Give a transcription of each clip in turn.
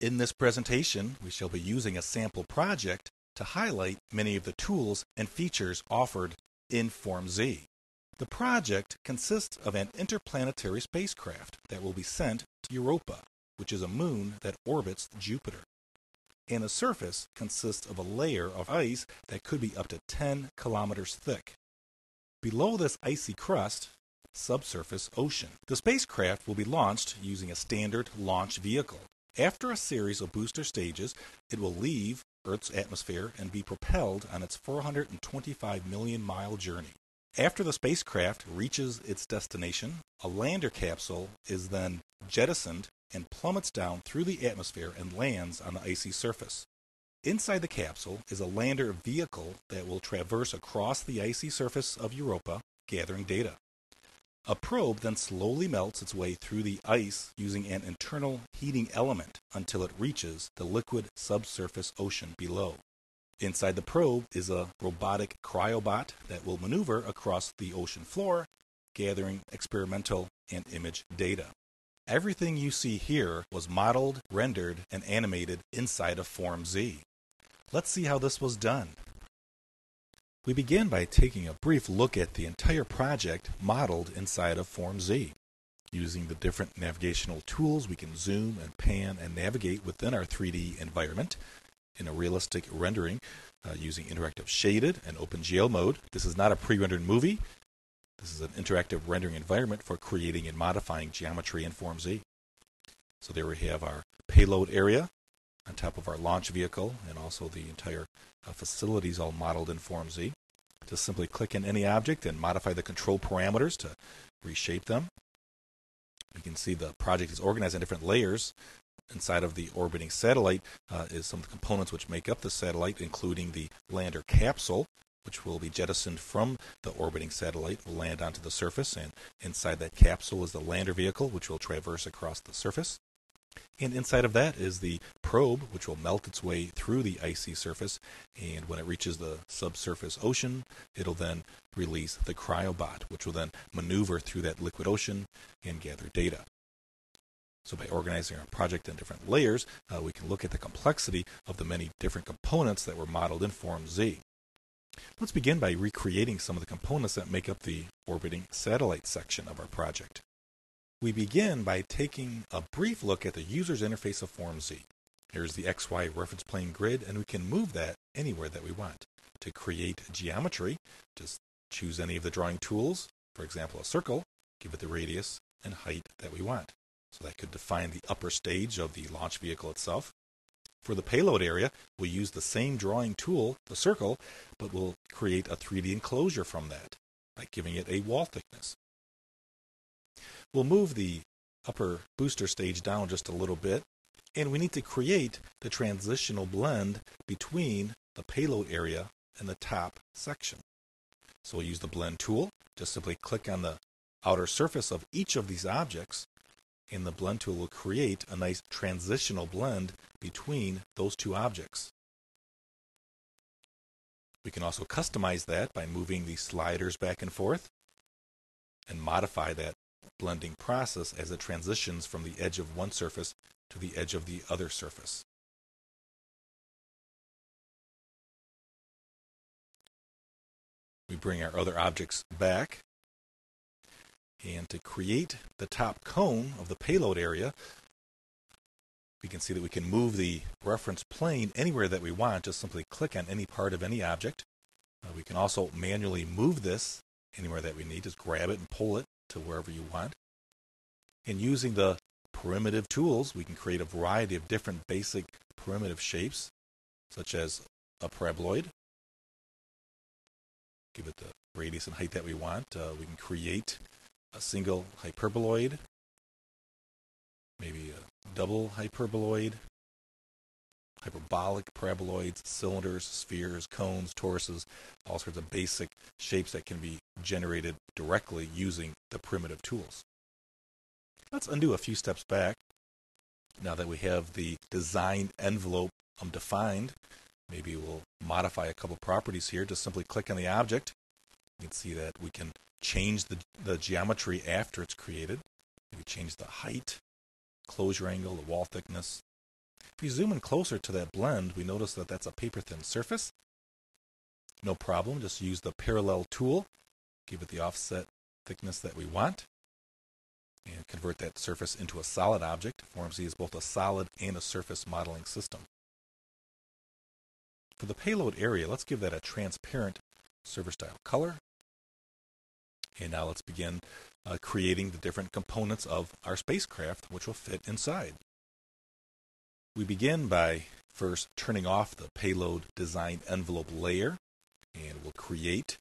In this presentation, we shall be using a sample project to highlight many of the tools and features offered in Form Z. The project consists of an interplanetary spacecraft that will be sent to Europa, which is a moon that orbits Jupiter. And the surface consists of a layer of ice that could be up to 10 kilometers thick. Below this icy crust, subsurface ocean. The spacecraft will be launched using a standard launch vehicle. After a series of booster stages, it will leave Earth's atmosphere and be propelled on its 425 million mile journey. After the spacecraft reaches its destination, a lander capsule is then jettisoned and plummets down through the atmosphere and lands on the icy surface. Inside the capsule is a lander vehicle that will traverse across the icy surface of Europa, gathering data. A probe then slowly melts its way through the ice using an internal heating element until it reaches the liquid subsurface ocean below. Inside the probe is a robotic cryobot that will maneuver across the ocean floor, gathering experimental and image data. Everything you see here was modeled, rendered, and animated inside of Form Z. Let's see how this was done. We begin by taking a brief look at the entire project modeled inside of Form Z. Using the different navigational tools, we can zoom and pan and navigate within our 3D environment in a realistic rendering using interactive shaded and OpenGL mode. This is not a pre-rendered movie. This is an interactive rendering environment for creating and modifying geometry in Form Z. So there we have our payload area on top of our launch vehicle, and also the entire facilities all modeled in Form Z. Just simply click in any object and modify the control parameters to reshape them. You can see the project is organized in different layers. Inside of the orbiting satellite is some of the components which make up the satellite, including the lander capsule, which will be jettisoned from the orbiting satellite, will land onto the surface, and inside that capsule is the lander vehicle, which will traverse across the surface. And inside of that is the probe, which will melt its way through the icy surface, and when it reaches the subsurface ocean, it'll then release the cryobot, which will then maneuver through that liquid ocean and gather data. So by organizing our project in different layers, we can look at the complexity of the many different components that were modeled in Form Z. Let's begin by recreating some of the components that make up the orbiting satellite section of our project. We begin by taking a brief look at the user's interface of Form Z. Here's the XY reference plane grid, and we can move that anywhere that we want. To create geometry, just choose any of the drawing tools, for example a circle, give it the radius and height that we want. So that could define the upper stage of the launch vehicle itself. For the payload area, we'll use the same drawing tool, the circle, but we'll create a 3D enclosure from that by giving it a wall thickness. We'll move the upper booster stage down just a little bit, and we need to create the transitional blend between the payload area and the top section. So we'll use the blend tool. Just simply click on the outer surface of each of these objects, and the blend tool will create a nice transitional blend between those two objects. We can also customize that by moving the sliders back and forth and modify that blending process as it transitions from the edge of one surface to the edge of the other surface. We bring our other objects back, and to create the top cone of the payload area, we can see that we can move the reference plane anywhere that we want. Just simply click on any part of any object. We can also manually move this anywhere that we need. Just grab it and pull it to wherever you want. And using the primitive tools, we can create a variety of different basic primitive shapes, such as a paraboloid. Give it the radius and height that we want. We can create a single hyperboloid, maybe a double hyperboloid, hyperbolic paraboloids, cylinders, spheres, cones, toruses, all sorts of basic shapes that can be generated directly using the primitive tools. Let's undo a few steps back. Now that we have the design envelope defined, maybe we'll modify a couple properties here. Just simply click on the object. You can see that we can change the geometry after it's created. Maybe change the height, closure angle, the wall thickness. If we zoom in closer to that blend, we notice that that's a paper-thin surface. No problem, just use the parallel tool, give it the offset thickness that we want, and convert that surface into a solid object. FormZ is both a solid and a surface modeling system. For the payload area, let's give that a transparent server style color. And now let's begin creating the different components of our spacecraft, which will fit inside. We begin by first turning off the payload design envelope layer, and we'll create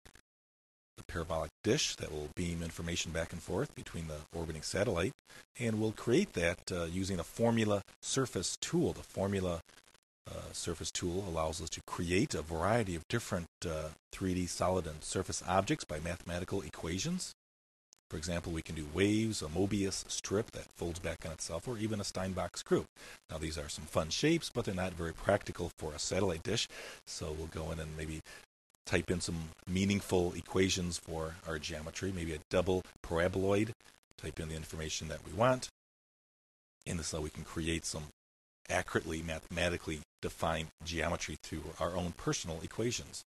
the parabolic dish that will beam information back and forth between the orbiting satellite. And we'll create that using the Formula Surface tool. The Formula Surface tool allows us to create a variety of different 3D solid and surface objects by mathematical equations. For example, we can do waves, a Mobius strip that folds back on itself, or even a Steinbach screw. Now, these are some fun shapes, but they're not very practical for a satellite dish. So we'll go in and maybe type in some meaningful equations for our geometry, maybe a double paraboloid, type in the information that we want, and this is how we can create some accurately mathematically defined geometry through our own personal equations.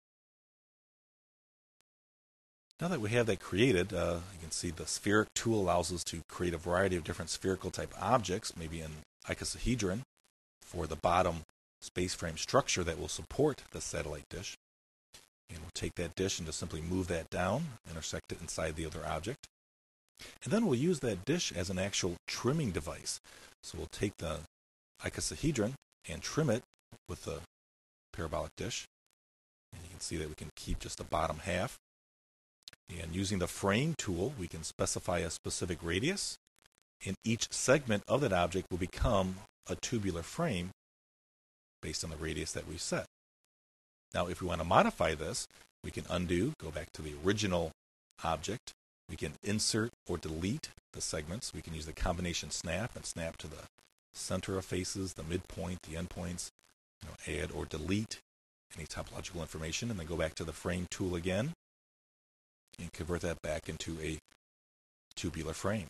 Now that we have that created, you can see the spheric tool allows us to create a variety of different spherical type objects, maybe an icosahedron for the bottom space frame structure that will support the satellite dish. And we'll take that dish and just simply move that down, intersect it inside the other object. And then we'll use that dish as an actual trimming device. So we'll take the icosahedron and trim it with the parabolic dish. And you can see that we can keep just the bottom half. And using the frame tool, we can specify a specific radius, and each segment of that object will become a tubular frame based on the radius that we've set. Now, if we want to modify this, we can undo, go back to the original object. We can insert or delete the segments. We can use the combination snap and snap to the center of faces, the midpoint, the endpoints, add or delete any topological information, and then go back to the frame tool again and convert that back into a tubular frame.